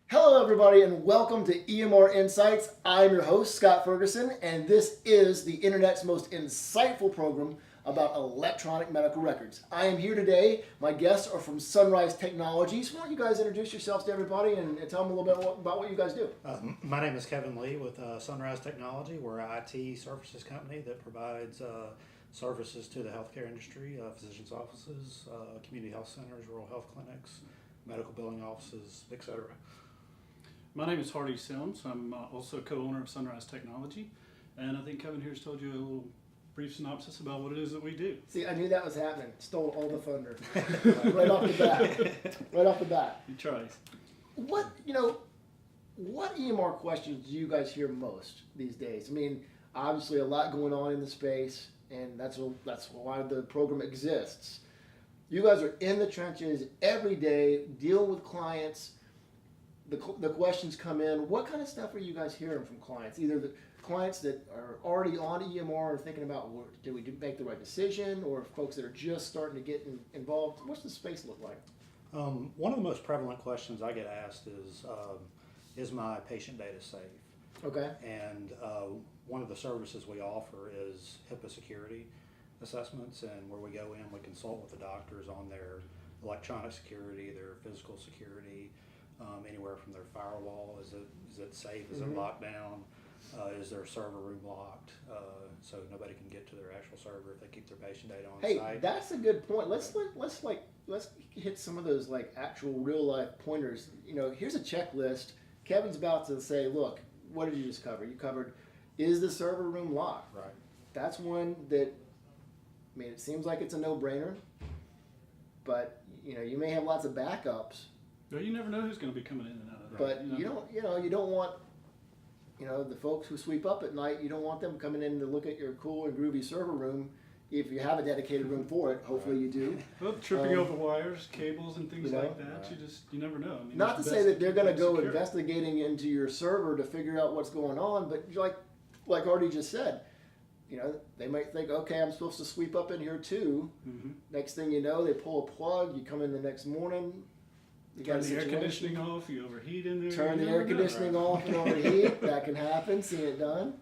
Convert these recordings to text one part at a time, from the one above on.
Hello, everybody, and welcome to EMR Insights. I'm your host, Scott Ferguson, and this is the internet's most insightful program about electronic medical records. I am here today. My guests are from Sunrise Technologies. Why don't you guys introduce yourselves to everybody and tell them a little bit about what you guys do? My name is Kevin Lee with Sunrise Technology. We're an IT services company that provides services to the healthcare industry, physicians' offices, community health centers, rural health clinics, medical billing offices, etc. My name is Hardie Sims. I'm also co-owner of Sunrise Technology, and I think Kevin here's told you a little brief synopsis about what it is that we do. See, I knew that was happening. Stole all the thunder right off the bat. Right off the bat. He tries. What EMR questions do you guys hear most these days? I mean, obviously a lot going on in the space, and that's why the program exists. You guys are in the trenches every day, dealing with clients. The questions come in. What kind of stuff are you guys hearing from clients? Either the clients that are already on EMR and thinking about, did we make the right decision, or folks that are just starting to get involved? What's the space look like? One of the most prevalent questions I get asked is my patient data safe? Okay. And one of the services we offer is HIPAA security assessments, and where we go in, we consult with the doctors on their electronic security, their physical security, anywhere from their firewall. Is it safe? Is it locked down? Is their server room locked? So nobody can get to their actual server if they keep their patient data on Hey, site. that's a good point. Let's hit some of those like actual real life pointers. You know, here's a checklist. Kevin's about to say, look, what did you just cover? You covered, is the server room locked? Right. That's one that, I mean, it seems like it's a no-brainer, but you may have lots of backups. Well, you never know who's going to be coming in and out of that. But you don't want the folks who sweep up at night. You don't want them coming in to look at your cool and groovy server room. If you have a dedicated room for it, hopefully you do. Well, tripping over wires, cables, and things like that. Right. You never know. I mean, Not to it's say best that they're going to keep go secure. investigating into your server to figure out what's going on, but like Artie just said, they might think, okay, I'm supposed to sweep up in here too. Mm-hmm. Next thing you know, they pull a plug. You come in the next morning. You got Turn a the air situation. conditioning off. You overheat in there. Turn you the never air know. conditioning off and overheat. That can happen. See it done.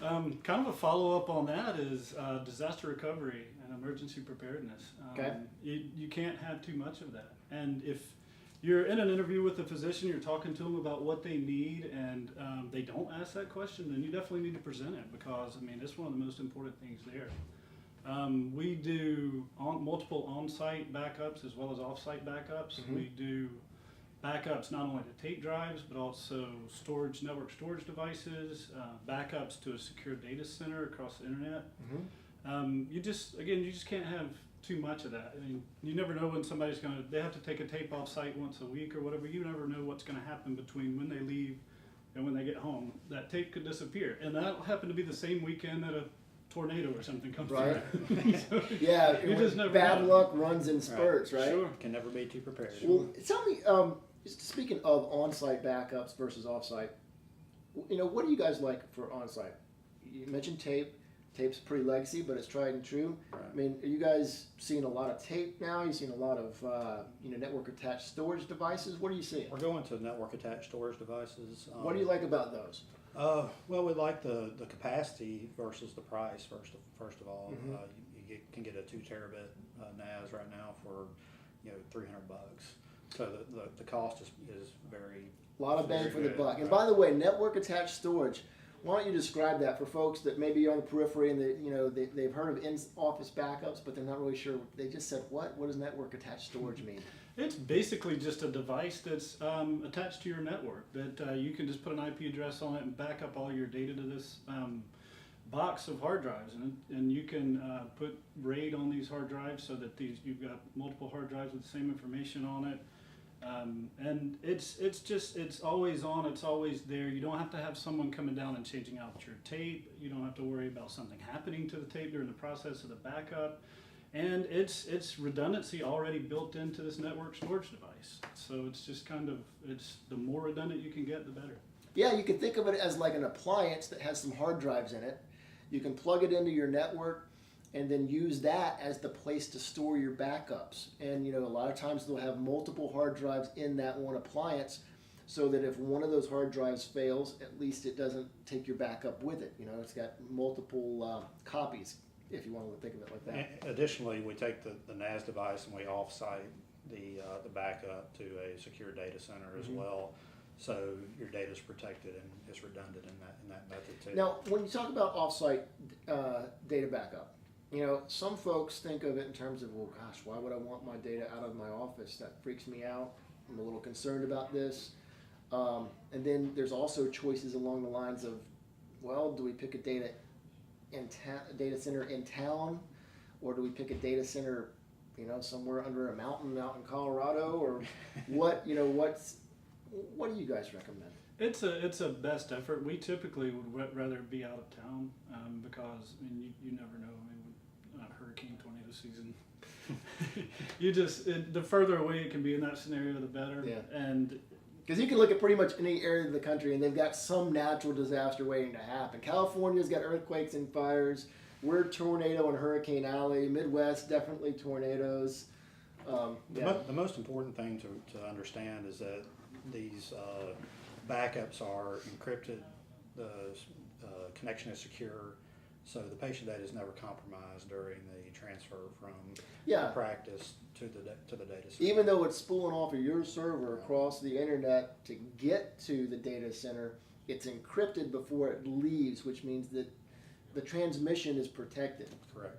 Kind of a follow-up on that is disaster recovery and emergency preparedness. Okay. You can't have too much of that. And if you're in an interview with a physician, you're talking to them about what they need, and they don't ask that question, then you definitely need to present it, because, I mean, it's one of the most important things there. We do multiple on-site backups as well as off-site backups. Mm-hmm. We do backups not only to tape drives, but also network storage devices, backups to a secure data center across the internet. Mm-hmm. You just can't have too much of that. I mean, you never know when they have to take a tape off site once a week or whatever. You never know what's gonna happen between when they leave and when they get home. That tape could disappear. And that'll happen to be the same weekend that a tornado or something comes Right. through. So Yeah, you just never bad know. luck runs in spurts, right? Sure. Can never be too prepared. Well, tell me, speaking of on-site backups versus off-site, what do you guys like for on-site? You mentioned tape. Tape's pretty legacy, but it's tried and true. Right. I mean, are you guys seeing a lot of tape now? You seeing a lot of network-attached storage devices? What are you seeing? We're going to network-attached storage devices. What do you like about those? Well, we like the capacity versus the price. First of all, Mhm. you can get a 2 terabit NAS right now for $300. So the cost is very. A lot of bang very for the good. buck. And Right. by the way, network-attached storage. Why don't you describe that for folks that maybe are on the periphery and they've heard of in-office backups, but they're not really sure. They just said, what? What does network-attached storage mean? It's basically just a device that's attached to your network that you can just put an IP address on it and back up all your data to this box of hard drives, and you can put RAID on these hard drives so that you've got multiple hard drives with the same information on it. And it's always on, it's always there. You don't have to have someone coming down and changing out your tape. You don't have to worry about something happening to the tape during the process of the backup. And it's redundancy already built into this network storage device. So it's just it's the more redundant you can get, the better. Yeah, you can think of it as like an appliance that has some hard drives in it. You can plug it into your network and then use that as the place to store your backups. And a lot of times they'll have multiple hard drives in that one appliance. so that if one of those hard drives fails, at least it doesn't take your backup with it. You know, it's got multiple copies, if you want to think of it like that. Additionally, we take the NAS device and we offsite the backup to a secure data center as well. So your data is protected and is redundant in that method too. Now, when you talk about offsite data backup, you know, some folks think of it in terms of, well, gosh, why would I want my data out of my office? That freaks me out. I'm a little concerned about this. And then there's also choices along the lines of, well, do we pick a data center in town, or do we pick a data center, you know, somewhere under a mountain out in Colorado, or what? You know, what do you guys recommend? It's a best effort. We typically would rather be out of town because I mean you never know. I mean, hurricane, tornado season. The further away it can be in that scenario, the better. Yeah. And because you can look at pretty much any area of the country and they've got some natural disaster waiting to happen. California's got earthquakes and fires. We're tornado and hurricane alley. Midwest, definitely tornadoes. The most important thing to understand is that these backups are encrypted, the connection is secure, so the patient data is never compromised during the transfer from the practice to the data center. Even though it's spooling off of your server across the internet to get to the data center, it's encrypted before it leaves, which means that the transmission is protected. Correct.